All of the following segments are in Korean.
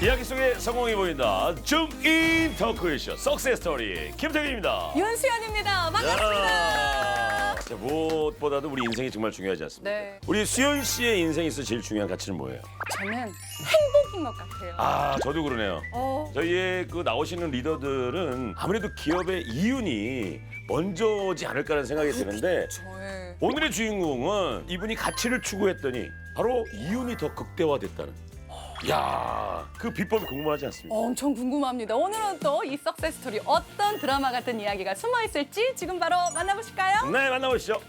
이야기 속에 성공이 보인다. 줌인 터크쇼 석세스 스토리 김태균입니다. 윤수연입니다. 반갑습니다. 자, 무엇보다도 우리 인생이 정말 중요하지 않습니까? 네. 우리 수연 씨의 인생에서 제일 중요한 가치는 뭐예요? 저는 행복인 것 같아요. 아, 저도 그러네요. 저희의 그 나오시는 리더들은 아무래도 기업의 이윤이 먼저지 않을까라는 생각이 드는데 저의 오늘의 주인공은 이분이 가치를 추구했더니 바로 이윤이 더 극대화됐다는. 야, 그 비법이 궁금하지 않습니까? 엄청 궁금합니다. 오늘은 또 이 석세스 스토리 어떤 드라마 같은 이야기가 숨어 있을지 지금 바로 만나보실까요? 네, 만나보시죠.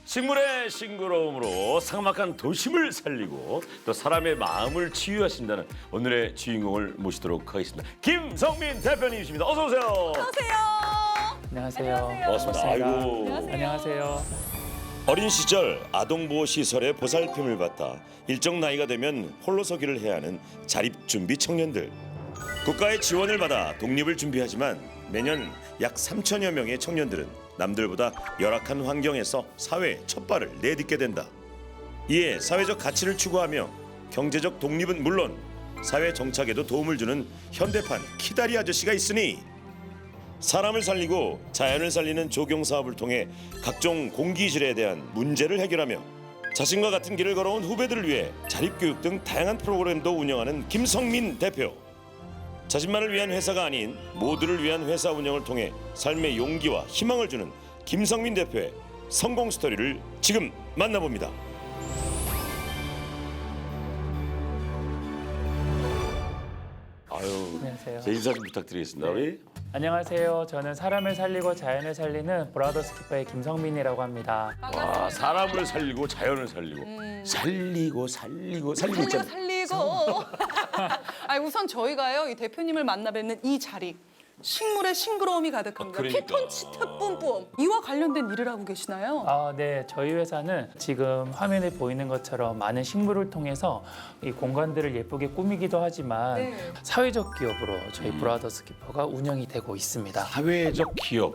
식물의 싱그러움으로 삭막한 도심을 살리고 또 사람의 마음을 치유하신다는 오늘의 주인공을 모시도록 하겠습니다. 김성민 대표님이십니다. 어서 오세요. 안녕하세요. 안녕하세요. 반갑습니다. 아이고. 안녕하세요. 어린 시절 아동보호시설의 보살핌을 받다 일정 나이가 되면 홀로서기를 해야 하는 자립준비 청년들. 국가의 지원을 받아 독립을 준비하지만 매년 약 3천여 명의 청년들은 남들보다 열악한 환경에서 사회에 첫 발을 내딛게 된다. 이에 사회적 가치를 추구하며 경제적 독립은 물론 사회 정착에도 도움을 주는 현대판 키다리 아저씨가 있으니 사람을 살리고 자연을 살리는 조경 사업을 통해 각종 공기질에 대한 문제를 해결하며 자신과 같은 길을 걸어온 후배들을 위해 자립교육 등 다양한 프로그램도 운영하는 김성민 대표. 자신만을 위한 회사가 아닌 모두를 위한 회사 운영을 통해 삶의 용기와 희망을 주는 김성민 대표의 성공 스토리를 지금 만나봅니다. 아유, 안녕하세요. 제 인사 좀 부탁드리겠습니다. 우리 안녕하세요. 저는 사람을 살리고 자연을 살리는 브라더스 키퍼의 김성민이라고 합니다. 와, 사람을 살리고 자연을 살리고 살리고 살리고 있잖아요. 살리고. 아니, 우선 저희가요 이 대표님을 만나 뵙는 이 자리. 식물의 싱그러움이 가득합니다. 그러니까. 피톤치드 뿜뿜. 이와 관련된 일을 하고 계시나요? 네. 저희 회사는 지금 화면에 보이는 것처럼 많은 식물을 통해서 이 공간들을 예쁘게 꾸미기도 하지만 네. 사회적 기업으로 저희 브라더스 키퍼가 운영이 되고 있습니다. 사회적 기업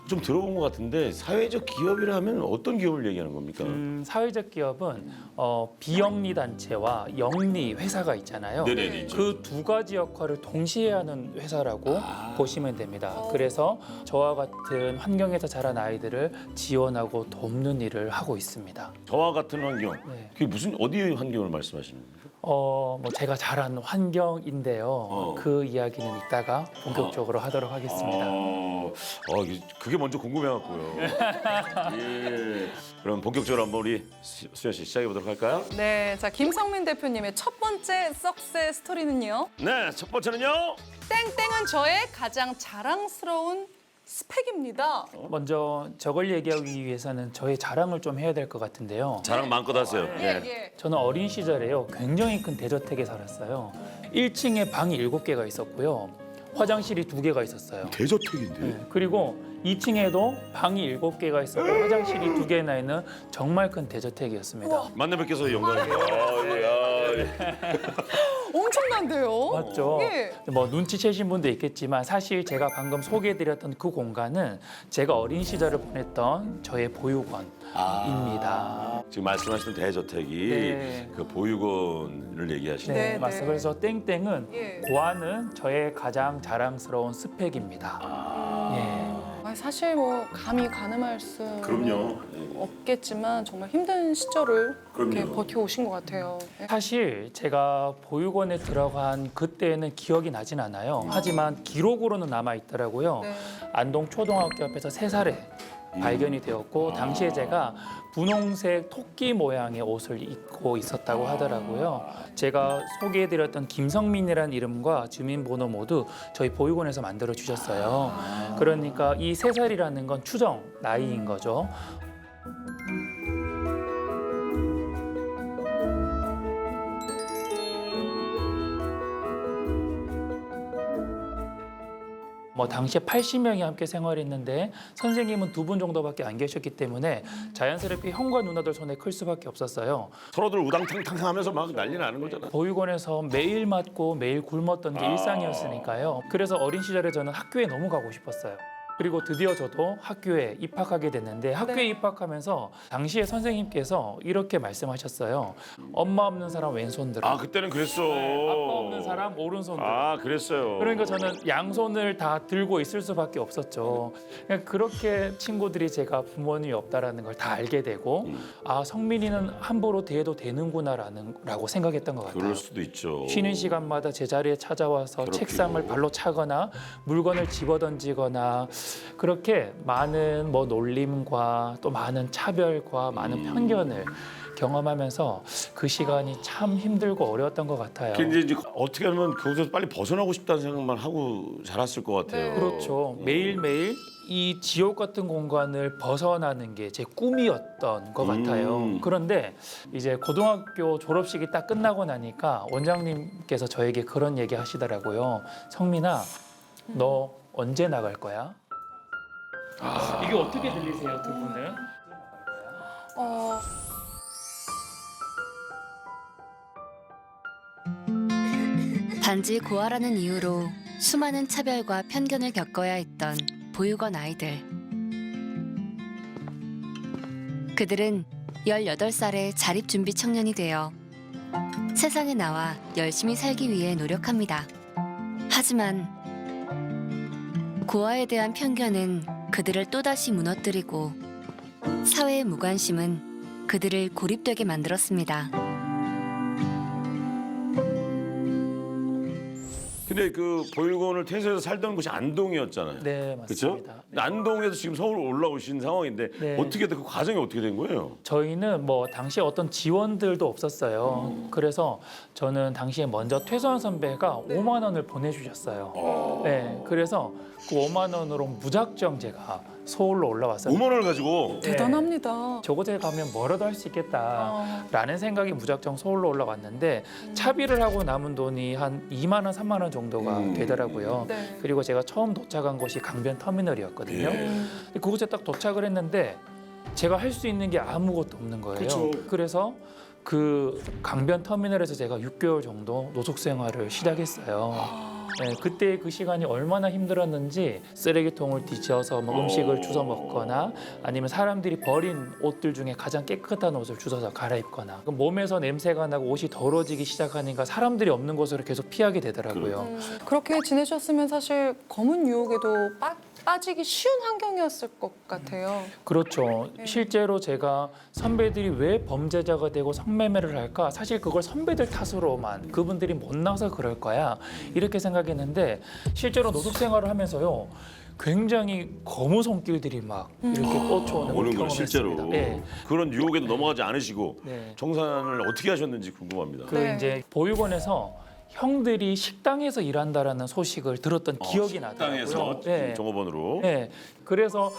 좀 들어본 것 같은데 사회적 기업이라 하면 어떤 기업을 얘기하는 겁니까? 사회적 기업은 비영리 단체와 영리 회사가 있잖아요. 네네, 있죠. 그 두 가지 역할을 동시에 하는 회사라고 보시면 됩니다. 그래서 저와 같은 환경에서 자란 아이들을 지원하고 돕는 일을 하고 있습니다. 저와 같은 환경. 네. 그게 무슨 어디 환경을 말씀하시는 겁니까? 뭐 제가 자란 환경인데요. 그 이야기는 이따가 본격적으로 하도록 하겠습니다. 그게 먼저 궁금해갖고요. 예. 그럼 본격적으로 한번 우리 수연 씨 시작해 보도록 할까요? 네, 자 김성민 대표님의 첫 번째 석세스 스토리는요. 네, 첫 번째는요. 땡땡은 저의 가장 자랑스러운 스펙입니다. 먼저 저걸 얘기하기 위해서는 저의 자랑을 좀 해야 될 것 같은데요. 자랑 마음껏 하세요. 네. 예. 저는 어린 시절에요. 굉장히 큰 대저택에 살았어요. 1층에 방이 7개가 있었고요. 화장실이 2개가 있었어요. 대저택인데. 네, 그리고 2층에도 방이 7개가 있었고 화장실이 2개나 있는 정말 큰 대저택이었습니다. 만나 뵙게서 영광입니다. 엄청난데요? 맞죠? 예. 뭐 눈치채신 분도 있겠지만 사실 제가 방금 소개해드렸던 그 공간은 제가 어린 시절을 보냈던 저의 보육원입니다. 지금 말씀하시는 대저택이 네. 그 보육원을 얘기하시는. 네. 맞습니다. 그래서 땡땡은 예. 고아는 저의 가장 자랑스러운 스펙입니다. 예. 아니, 사실 뭐 감히 가늠할 수 그럼요. 없겠지만 정말 힘든 시절을 이렇게 그럼요. 버텨오신 것 같아요. 예. 사실 제가 보육원에 들어간 그때는 기억이 나진 않아요. 하지만 기록으로는 남아 있더라고요. 네. 안동 초등학교 앞에서 3살에 발견이 되었고 당시에 제가 분홍색 토끼 모양의 옷을 입고 있었다고 하더라고요. 제가 소개해드렸던 김성민이라는 이름과 주민번호 모두 저희 보육원에서 만들어 주셨어요. 그러니까 이 3살이라는 건 추정 나이인 거죠. 뭐 당시에 80명이 함께 생활했는데 선생님은 2분 정도밖에 안 계셨기 때문에 자연스럽게 형과 누나들 손에 클 수밖에 없었어요. 서로들 우당탕탕 하면서 막 난리 나는 거잖아. 보육원에서 매일 맞고 매일 굶었던 게 일상이었으니까요. 그래서 어린 시절에 저는 학교에 너무 가고 싶었어요. 그리고 드디어 저도 학교에 입학하게 됐는데 학교에 네. 입학하면서 당시에 선생님께서 이렇게 말씀하셨어요. 엄마 없는 사람 왼손 들어. 아 그때는 그랬어. 아빠 없는 사람 오른손 들어. 아 그랬어요. 그러니까 저는 양손을 다 들고 있을 수밖에 없었죠. 그냥 그렇게 친구들이 제가 부모님이 없다라는 걸 다 알게 되고 아 성민이는 함부로 대해도 되는구나라고 생각했던 것 같아요. 그럴 수도 있죠. 쉬는 시간마다 제 자리에 찾아와서 그렇군요. 책상을 발로 차거나 물건을 집어던지거나 그렇게 많은 뭐 놀림과 또 많은 차별과 많은 편견을 경험하면서 그 시간이 참 힘들고 어려웠던 것 같아요. 근데 이제 어떻게 하면 거기서 빨리 벗어나고 싶다는 생각만 하고 자랐을 것 같아요. 네. 그렇죠. 매일매일 이 지옥 같은 공간을 벗어나는 게 제 꿈이었던 것 같아요. 그런데 이제 고등학교 졸업식이 딱 끝나고 나니까 원장님께서 저에게 그런 얘기 하시더라고요. 성민아, 너 언제 나갈 거야? 이게 어떻게 들리세요, 두 분은? 어, 단지 고아라는 이유로 수많은 차별과 편견을 겪어야 했던 보육원 아이들. 그들은 18살의 자립준비 청년이 되어 세상에 나와 열심히 살기 위해 노력합니다. 하지만 고아에 대한 편견은 그들을 또다시 무너뜨리고 사회의 무관심은 그들을 고립되게 만들었습니다. 근데 그 보육원을 퇴소해서 살던 곳이 안동이었잖아요. 네, 그렇죠? 맞습니다. 근데 안동에서 지금 서울 올라오신 상황인데 네. 어떻게 그 과정이 어떻게 된 거예요? 저희는 뭐 당시에 어떤 지원들도 없었어요. 그래서 저는 당시에 먼저 퇴소한 선배가 5만 원을 보내주셨어요. 네, 그래서 그 5만 원으로 무작정 제가 서울로 올라왔어요. 5만 원을 가지고 네. 대단합니다. 저곳에 가면 뭐라도 할 수 어. 있겠다라는 생각이 무작정 서울로 올라왔는데 차비를 하고 남은 돈이 한 2만 원, 3만 원 정도가 되더라고요. 네. 그리고 제가 처음 도착한 곳이 강변 터미널이었거든요. 예. 근데 그곳에 딱 도착을 했는데 제가 할 수 있는 게 아무것도 없는 거예요. 그쵸. 그래서 그 강변 터미널에서 제가 6개월 정도 노숙 생활을 시작했어요. 네, 그때 그 시간이 얼마나 힘들었는지 쓰레기통을 뒤져서 뭐 음식을 주워 먹거나 아니면 사람들이 버린 옷들 중에 가장 깨끗한 옷을 주워서 갈아입거나 그럼 몸에서 냄새가 나고 옷이 더러워지기 시작하니까 사람들이 없는 곳으로 계속 피하게 되더라고요. 그렇게 지내셨으면 사실 검은 유혹에도 빠지기 쉬운 환경이었을 것 같아요. 그렇죠. 네. 실제로 제가 선배들이 왜 범죄자가 되고 성매매를 할까? 사실 그걸 선배들 탓으로만 그분들이 못 나서 그럴 거야. 이렇게 생각했는데 실제로 노숙 생활을 하면서요. 굉장히 거무 손길들이 막 이렇게 뻗쳐오는 걸 오는구나 실제로. 경험했습니다. 네. 그런 유혹에도 넘어가지 않으시고 네. 정산을 어떻게 하셨는지 궁금합니다. 그 네. 이제 보육원에서 형들이 식당에서 일한다라는 소식을 들었던 기억이 나더라고요. 식당에서 네. 종업원으로 네. 그래서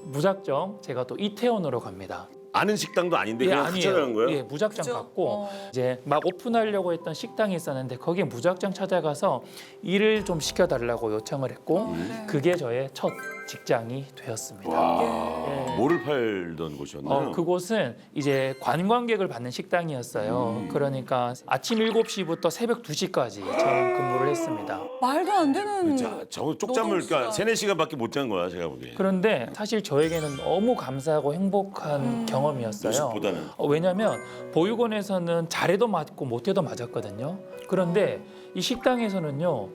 무작정 제가 또 이태원으로 갑니다. 아는 식당도 아닌데 예, 그냥 아니에요. 찾아간 거예요? 예, 무작정 그죠? 갔고 이제 막 오픈하려고 했던 식당이 있었는데 거기에 무작정 찾아가서 일을 좀 시켜달라고 요청을 했고 네. 그게 저의 첫 직장이 되었습니다. 예. 뭐를 팔던 곳이었나요? 그곳은 이제 관광객을 받는 식당이었어요. 그러니까 아침 7시부터 새벽 2시까지 저는 근무를 했습니다. 말도 안 되는 자, 저 쪽잠을 그러니까 노동시간. 3-4시간밖에 못 잔 거야 제가 보기에. 그런데 사실 저에게는 너무 감사하고 행복한 경험이었어요. 노숙보다는. 왜냐하면 보육원에서는 잘해도 맞고 못해도 맞았거든요. 그런데 이 식당에서는요,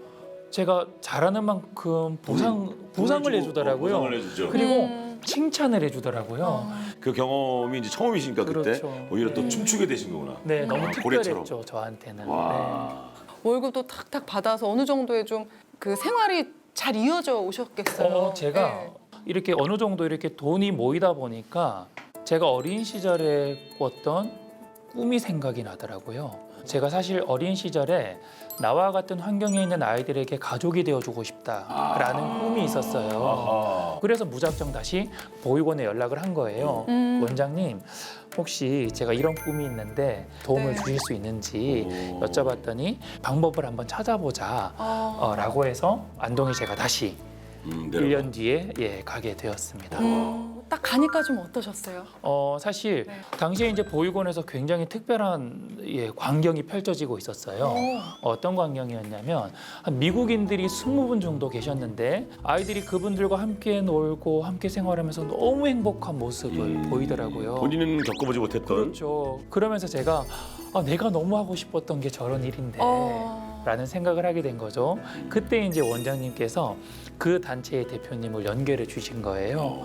제가 잘하는 만큼 보상을 해주더라고요. 보상을 해주죠. 그리고 칭찬을 해주더라고요. 그 경험이 이제 처음이시니까 그때 그렇죠. 오히려 또 네. 춤추게 되신 거구나. 네, 너무 고래처럼. 특별했죠 저한테는. 와. 월급도 탁탁 받아서 어느 정도의 좀 그 생활이 잘 이어져 오셨겠어요. 제가 네. 이렇게 어느 정도 이렇게 돈이 모이다 보니까 제가 어린 시절에 꿨던 꿈이 생각이 나더라고요. 제가 사실 어린 시절에 나와 같은 환경에 있는 아이들에게 가족이 되어주고 싶다라는 꿈이 있었어요. 그래서 무작정 다시 보육원에 연락을 한 거예요. 원장님, 혹시 제가 이런 꿈이 있는데 도움을 네. 주실 수 있는지 여쭤봤더니 방법을 한번 찾아보자 아, 라고 해서 안동에 제가 다시 내려가. 1년 뒤에 가게 되었습니다. 딱 가니까 좀 어떠셨어요? 사실 네. 당시에 이제 보육원에서 굉장히 특별한 광경이 펼쳐지고 있었어요. 어떤 광경이었냐면 한 미국인들이 20분 정도 계셨는데 아이들이 그분들과 함께 놀고 함께 생활하면서 너무 행복한 모습을 보이더라고요. 본인은 겪어보지 못했던. 그렇죠. 그러면서 제가 내가 너무 하고 싶었던 게 저런 일인데 라는 생각을 하게 된 거죠. 그때 이제 원장님께서 그 단체의 대표님을 연결해 주신 거예요.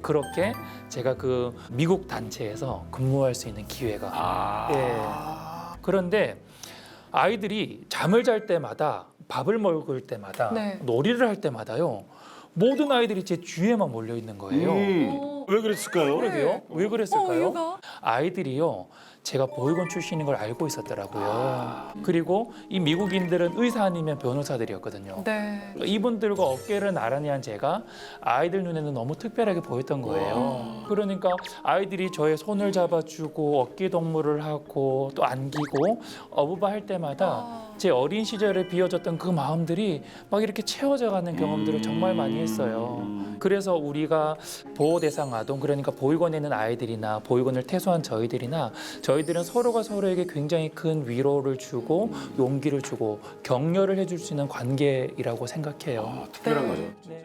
그렇게 제가 그 미국 단체에서 근무할 수 있는 기회가. 그런데 아이들이 잠을 잘 때마다 밥을 먹을 때마다 네. 놀이를 할 때마다요. 모든 아이들이 제 주위에만 몰려 있는 거예요. 왜 그랬을까요? 그러게요. 왜 그랬을까요? 이유가? 아이들이요. 제가 보육원 출신인 걸 알고 있었더라고요. 그리고 이 미국인들은 의사 아니면 변호사들이었거든요. 네. 이분들과 어깨를 나란히 한 제가 아이들 눈에는 너무 특별하게 보였던 거예요. 그러니까 아이들이 저의 손을 잡아주고 어깨 동무를 하고 또 안기고 어부바 할 때마다 제 어린 시절에 비어졌던 그 마음들이 막 이렇게 채워져 가는 경험들을 정말 많이 했어요. 그래서 우리가 보호 대상 아동, 그러니까 보육원에 있는 아이들이나 보육원을 퇴소한 저희들은 서로가 서로에게 굉장히 큰 위로를 주고 용기를 주고 격려를 해줄 수 있는 관계이라고 생각해요. 특별한 거죠. 네.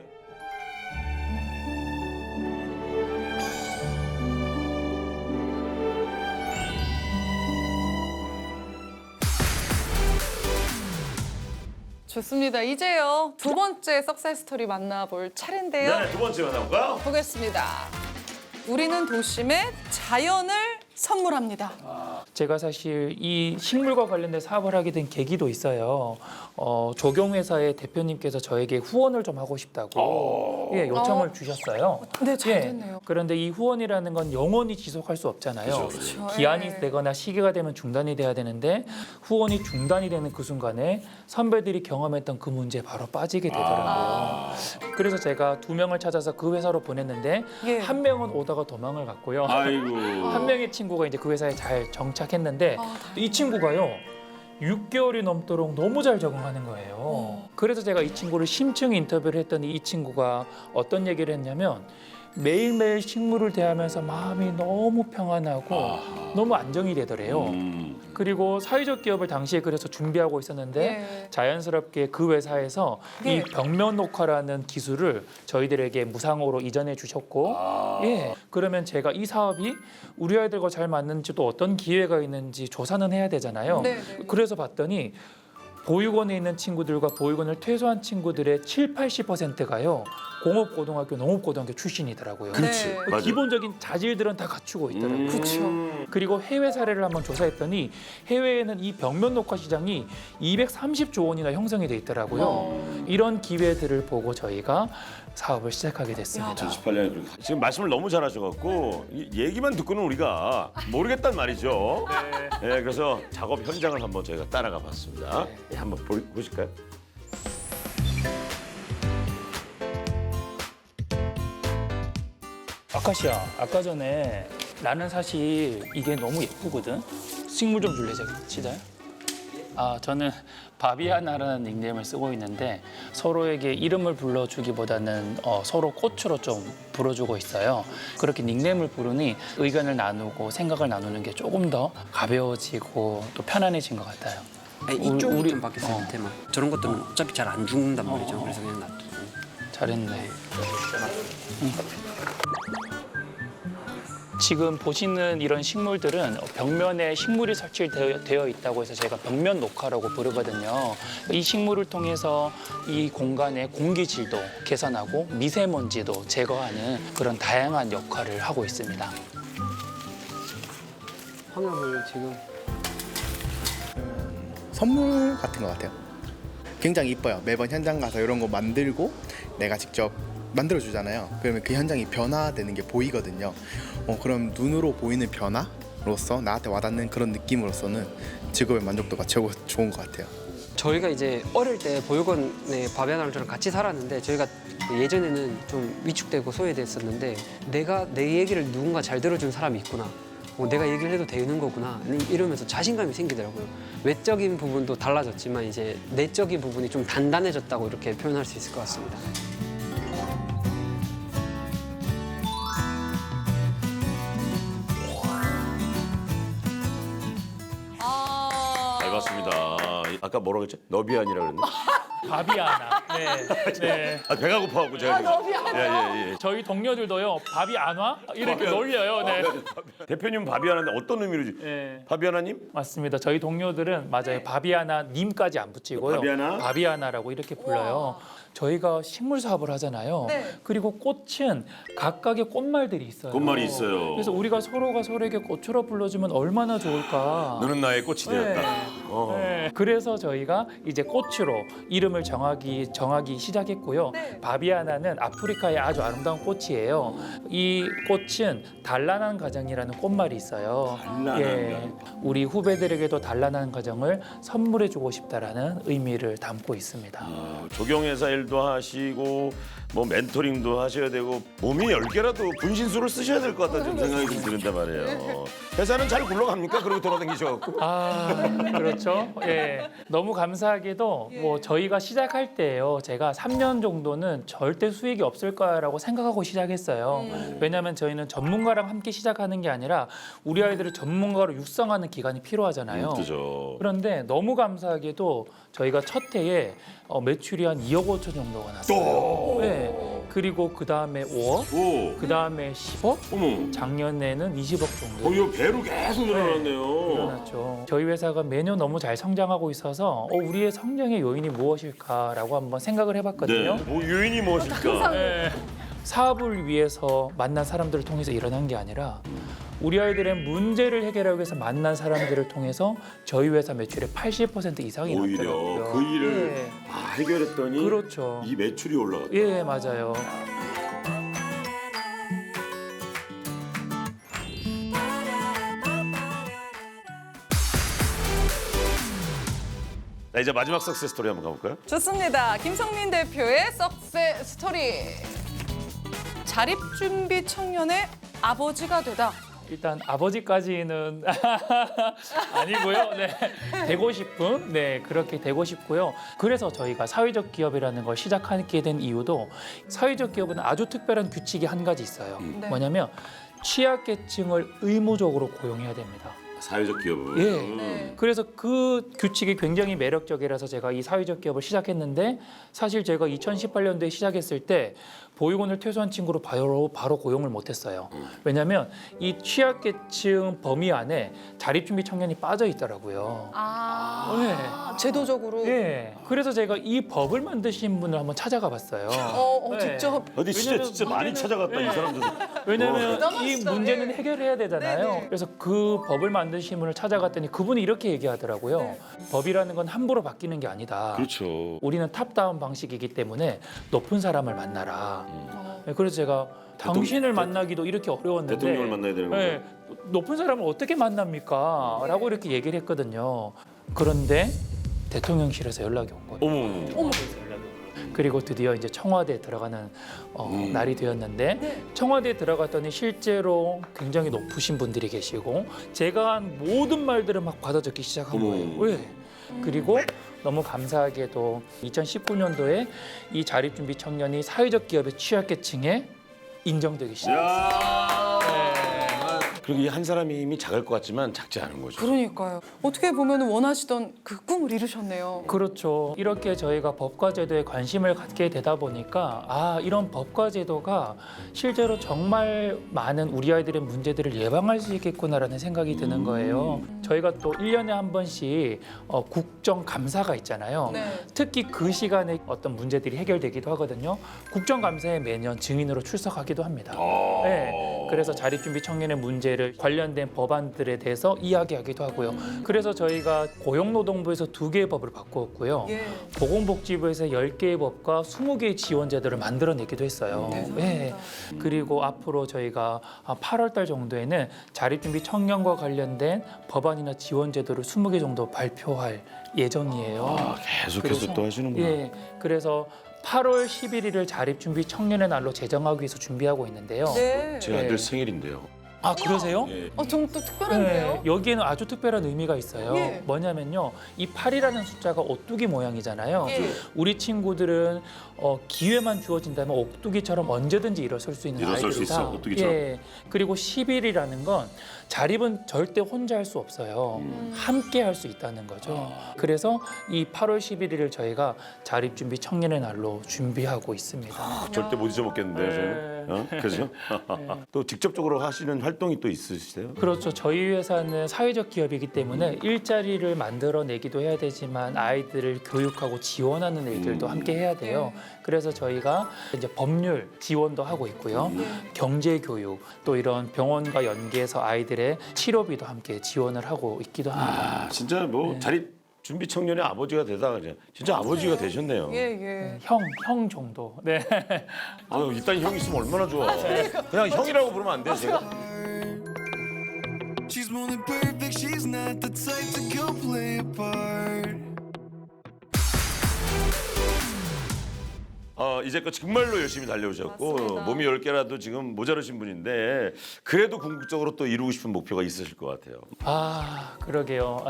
좋습니다. 이제요. 두 번째 석세스 스토리 만나볼 차례인데요. 네, 두 번째 만나볼까요? 보겠습니다. 우리는 도심에 자연을 선물합니다. 제가 사실 이 식물과 관련된 사업을 하게 된 계기도 있어요. 조경회사의 대표님께서 저에게 후원을 좀 하고 싶다고 요청을 주셨어요. 네, 잘 됐네요. 그런데 이 후원이라는 건 영원히 지속할 수 없잖아요. 그렇죠. 기한이 예. 되거나 시기가 되면 중단이 돼야 되는데 후원이 중단이 되는 그 순간에 선배들이 경험했던 그 문제에 바로 빠지게 되더라고요. 그래서 제가 2명을 찾아서 그 회사로 보냈는데 예. 한 명은 오다가 도망을 갔고요. 아이고. 한 명의 친구가 이제 그 회사에 잘 정착했는데 이 친구가요 6개월이 넘도록 너무 잘 적응하는 거예요. 그래서 제가 이 친구를 심층 인터뷰를 했더니 이 친구가 어떤 얘기를 했냐면 매일매일 식물을 대하면서 마음이 너무 평안하고 너무 안정이 되더래요. 그리고 사회적 기업을 당시에 그래서 준비하고 있었는데 예. 자연스럽게 그 회사에서 네. 이 벽면 녹화라는 기술을 저희들에게 무상으로 이전해 주셨고 그러면 제가 이 사업이 우리 아이들과 잘 맞는지 또 어떤 기회가 있는지 조사는 해야 되잖아요. 네. 그래서 봤더니 보육원에 있는 친구들과 보육원을 퇴소한 친구들의 7, 80%가요. 공업고등학교, 농업고등학교 출신이더라고요. 그렇지. 네. 맞아. 기본적인 자질들은 다 갖추고 있더라고요. 그렇죠. 그리고 해외 사례를 한번 조사했더니 해외에는 이 벽면 녹화 시장이 230조 원이나 형성이 돼 있더라고요. 이런 기회들을 보고 저희가 사업을 시작하게 됐습니다. 2018년에 지금 말씀을 너무 잘하셔갖고 얘기만 듣고는 우리가 모르겠단 말이죠. 네, 그래서 작업 현장을 한번 저희가 따라가 봤습니다. 네, 한번 보실까요? 아카시아, 아까 전에 나는 사실 이게 너무 예쁘거든. 식물 좀 줄래, 진짜요? 저는 바비아나라는 닉네임을 쓰고 있는데 서로에게 이름을 불러주기보다는 서로 꽃으로 좀 불러주고 있어요. 그렇게 닉네임을 부르니 의견을 나누고 생각을 나누는 게 조금 더 가벼워지고 또 편안해진 것 같아요. 아니, 이쪽이 우리- 좀 바뀌었어요, 밑에만. 저런 것들은 어차피 잘 안 죽는단 말이죠. 그래서 그냥 놔두고. 잘했네. 지금 보시는 이런 식물들은 벽면에 식물이 설치되어 있다고 해서 저희가 벽면 녹화라고 부르거든요. 이 식물을 통해서 이 공간의 공기질도 개선하고 미세먼지도 제거하는 그런 다양한 역할을 하고 있습니다. 황합을 지금 선물 같은 것 같아요. 굉장히 이뻐요. 매번 현장 가서 이런 거 만들고 내가 직접 만들어 주잖아요. 그러면 그 현장이 변화되는 게 보이거든요. 그럼 눈으로 보이는 변화로서 나한테 와닿는 그런 느낌으로서는 직업의 만족도가 최고 좋은 것 같아요. 저희가 이제 어릴 때 보육원에 바비아나랑 저랑 같이 살았는데 저희가 예전에는 좀 위축되고 소외됐었는데 내가 내 얘기를 누군가 잘 들어준 사람이 있구나. 내가 얘기를 해도 되는 거구나 이러면서 자신감이 생기더라고요. 외적인 부분도 달라졌지만 이제 내적인 부분이 좀 단단해졌다고 이렇게 표현할 수 있을 것 같습니다. 잘 봤습니다. 아까 뭐라고 했죠? 너비안이라 그랬나? 바비아나. 네. 네. 아, 배가 고파갖고 제가. 너비안. 예. 저희 동료들도요. 밥이 안 와? 이렇게 놀려요. 네. 대표님 바비아나인데 어떤 의미로? 네. 바비아나님? 맞습니다. 저희 동료들은 맞아요. 바비아나 님까지 안 붙이고요. 바비아나? 바비아나라고 이렇게 불러요. 저희가 식물 사업을 하잖아요. 네. 그리고 꽃은 각각의 꽃말들이 있어요. 꽃말이 있어요. 그래서 우리가 서로가 서로에게 꽃으로 불러주면 얼마나 좋을까. 너는 나의 꽃이 되었다. 네. 그래서 저희가 이제 꽃으로 이름을 정하기 시작했고요. 네. 바비아나는 아프리카의 아주 아름다운 꽃이에요. 이 꽃은 단란한 가정이라는 꽃말이 있어요. 단란한 우리 후배들에게도 단란한 가정을 선물해주고 싶다라는 의미를 담고 있습니다. 조경회사 일도 하시고 뭐 멘토링도 하셔야 되고 몸이 10개라도 분신술을 쓰셔야 될 것 같다는 생각이 좀 드는데 말이에요. 회사는 잘 굴러갑니까? 그러고 돌아다니셔갖고. 그렇죠. 예. 너무 감사하게도 뭐 저희가 시작할 때요. 제가 3년 정도는 절대 수익이 없을 거라고 생각하고 시작했어요. 왜냐하면 저희는 전문가랑 함께 시작하는 게 아니라 우리 아이들을 전문가로 육성하는 기간이 필요하잖아요. 그죠. 그런데 너무 감사하게도 저희가 첫 해에 매출이 한 2억 5천 정도가 났어요. 네. 그리고 그 다음에 5억, 오, 그 다음에 10억, 어머. 작년에는 20억 정도. 거의 배로 계속 늘어났네요. 그렇죠. 저희 회사가 매년 너무 잘 성장하고 있어서 우리의 성장의 요인이 무엇일까라고 한번 생각을 해봤거든요. 네. 뭐 요인이 무엇일까? 네. 사업을 위해서 만난 사람들을 통해서 일어난 게 아니라 우리 아이들의 문제를 해결하기 위해서 만난 사람들을 통해서 저희 회사 매출의 80% 이상이 오히려 났더라고요. 그 일을 네. 해결했더니 그렇죠. 이 매출이 올라갔다. 예, 맞아요. 자, 이제 마지막 석세스 스토리 한번 가볼까요? 좋습니다. 김성민 대표의 석세 스토리. 자립 준비 청년의 아버지가 되다. 일단 아버지까지는 아니고요. 네, 되고 싶은 그렇게 되고 싶고요. 그래서 저희가 사회적 기업이라는 걸 시작하게 된 이유도 사회적 기업은 아주 특별한 규칙이 한 가지 있어요. 네. 뭐냐면 취약계층을 의무적으로 고용해야 됩니다. 사회적 기업은. 예. 네. 그래서 그 규칙이 굉장히 매력적이라서 제가 이 사회적 기업을 시작했는데 사실 제가 2018년도에 시작했을 때 보육원을 퇴소한 친구로 바로 고용을 못했어요. 왜냐하면 이 취약계층 범위 안에 자립준비 청년이 빠져 있더라고요. 제도적으로. 예. 그래서 제가 이 법을 만드신 분을 한번 찾아가 봤어요. 네. 직접. 어디 진짜 많이 찾아갔다 이 사람들. 왜냐하면 이 대단하시다. 문제는 예. 해결해야 되잖아요. 네네. 그래서 그 법을 만드신 분을 찾아갔더니 그분이 이렇게 얘기하더라고요. 네. 법이라는 건 함부로 바뀌는 게 아니다. 그렇죠. 우리는 탑다운 방식이기 때문에 높은 사람을 만나라. 네, 그래서 제가 당신을 만나기도 이렇게 어려웠는데 대통령을 만나야 되는 거죠. 네, 높은 사람을 어떻게 만납니까? 라고 이렇게 얘기를 했거든요. 그런데 대통령실에서 연락이 온 거예요. 어머. 그리고 드디어 이제 청와대에 들어가는 날이 되었는데 청와대에 들어갔더니 실제로 굉장히 높으신 분들이 계시고 제가 한 모든 말들을 막 받아 적기 시작한 거예요. 왜? 그리고 너무 감사하게도 2019년도에 이 자립준비 청년이 사회적 기업의 취약계층에 인정되기 시작했어요. 그리고 이 한 사람의 힘이 작을 것 같지만 작지 않은 거죠. 그러니까요. 어떻게 보면 원하시던 그 꿈을 이루셨네요. 그렇죠. 이렇게 저희가 법과 제도에 관심을 갖게 되다 보니까 이런 법과 제도가 실제로 정말 많은 우리 아이들의 문제들을 예방할 수 있겠구나라는 생각이 드는 거예요. 저희가 또 1년에 한 번씩 국정감사가 있잖아요. 네. 특히 그 시간에 어떤 문제들이 해결되기도 하거든요. 국정감사에 매년 증인으로 출석하기도 합니다. 네. 그래서 자립준비 청년의 문제를 관련된 법안들에 대해서 이야기하기도 하고요. 그래서 저희가 고용노동부에서 2개의 법을 바꾸었고요. 예. 보건복지부에서 10개의 법과 20개의 지원 제도를 만들어내기도 했어요. 네. 그리고 앞으로 저희가 8월 달 정도에는 자립준비 청년과 관련된 법안이나 지원 제도를 20개 정도 발표할 예정이에요. 계속해서 그래서- 또 하시는구나. 예. 그래서 8월 11일을 자립준비 청년의 날로 제정하기 위해서 준비하고 있는데요. 네. 제 아들 네. 생일인데요. 아 그러세요? 좀 또 특별한데요? 네, 여기에는 아주 특별한 의미가 있어요. 예. 뭐냐면요, 이 8이라는 숫자가 오뚜기 모양이잖아요. 예. 우리 친구들은 기회만 주어진다면 오뚜기처럼 언제든지 일어설 수 있는 일어설 수 아이들이다. 있어, 오뚜기처럼. 예. 그리고 11이라는 건 자립은 절대 혼자 할 수 없어요. 함께 할 수 있다는 거죠. 그래서 이 8월 11일을 저희가 자립 준비 청년의 날로 준비하고 있습니다. 절대 못 잊어먹겠는데요, 저는. 그죠? 또 직접적으로 하시는 활동이 또 있으시대요? 그렇죠. 저희 회사는 사회적 기업이기 때문에 일자리를 만들어내기도 해야 되지만 아이들을 교육하고 지원하는 일들도 함께 해야 돼요. 그래서 저희가 이제 법률 지원도 하고 있고요. 경제 교육 또 이런 병원과 연계해서 아이들의 치료비도 함께 지원을 하고 있기도 합니다. 아, 진짜 뭐 자립 준비 청년의 아버지가 되다가 그냥 진짜 아버지가 되셨네요. 예. 형 정도. 네. 일단 형 있으면 얼마나 좋아. 그냥 형이라고 부르면 안 돼요, 제가? She's more than perfect, she's not the type to go play a part. 이제껏 정말로 열심히 달려오셨고 맞습니다. 몸이 10개라도 지금 모자르신 분인데 그래도 궁극적으로 또 이루고 싶은 목표가 있으실 것 같아요. 아, 그러게요.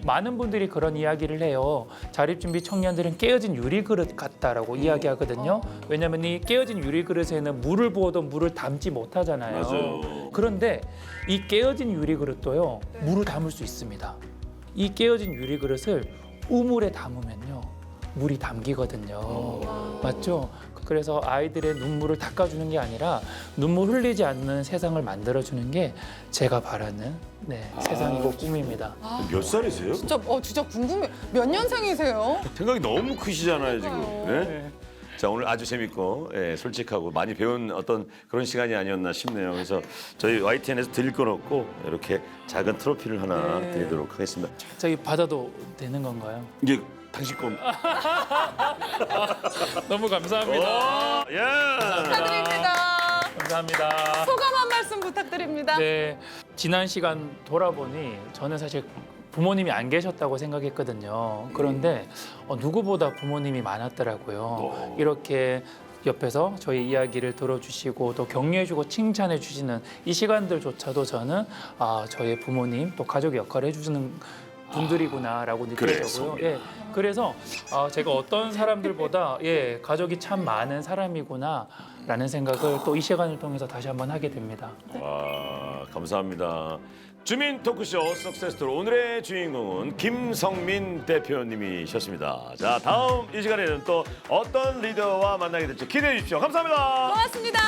많은 분들이 그런 이야기를 해요. 자립준비 청년들은 깨어진 유리그릇 같다라고 이야기하거든요. 왜냐하면 이 깨어진 유리그릇에는 물을 부어도 물을 담지 못하잖아요. 맞아요. 그런데 이 깨어진 유리그릇도요, 물을 담을 수 있습니다. 이 깨어진 유리그릇을 우물에 담으면요, 물이 담기거든요. 맞죠? 그래서 아이들의 눈물을 닦아주는 게 아니라 눈물 흘리지 않는 세상을 만들어주는 게 제가 바라는 세상이고 꿈입니다. 몇 살이세요? 진짜 궁금해. 몇 년생이세요? 생각이 너무 크시잖아요, 지금. 네? 자, 오늘 아주 재밌고 솔직하고 많이 배운 어떤 그런 시간이 아니었나 싶네요. 그래서 저희 YTN에서 드릴 건 없고 이렇게 작은 트로피를 하나 드리도록 하겠습니다. 저기 받아도 되는 건가요? 이게 당신 건. 너무 감사합니다. 예. 축하드립니다. 감사합니다. 소감 한 말씀 부탁드립니다. 네, 지난 시간 돌아보니 저는 사실 부모님이 안 계셨다고 생각했거든요. 그런데 누구보다 부모님이 많았더라고요. 이렇게 옆에서 저희 이야기를 들어주시고 또 격려해주고 칭찬해주시는 이 시간들조차도 저는 저의 부모님 또 가족의 역할을 해주시는 분들이구나라고 느끼더라고요. 예, 그래서 제가 어떤 사람들보다 가족이 참 많은 사람이구나라는 생각을 또 이 시간을 통해서 다시 한번 하게 됩니다. 와, 감사합니다. 주민 토크쇼 석세스토리 오늘의 주인공은 김성민 대표님이셨습니다. 자, 다음 이 시간에는 또 어떤 리더와 만나게 될지 기대해 주십시오. 감사합니다. 고맙습니다.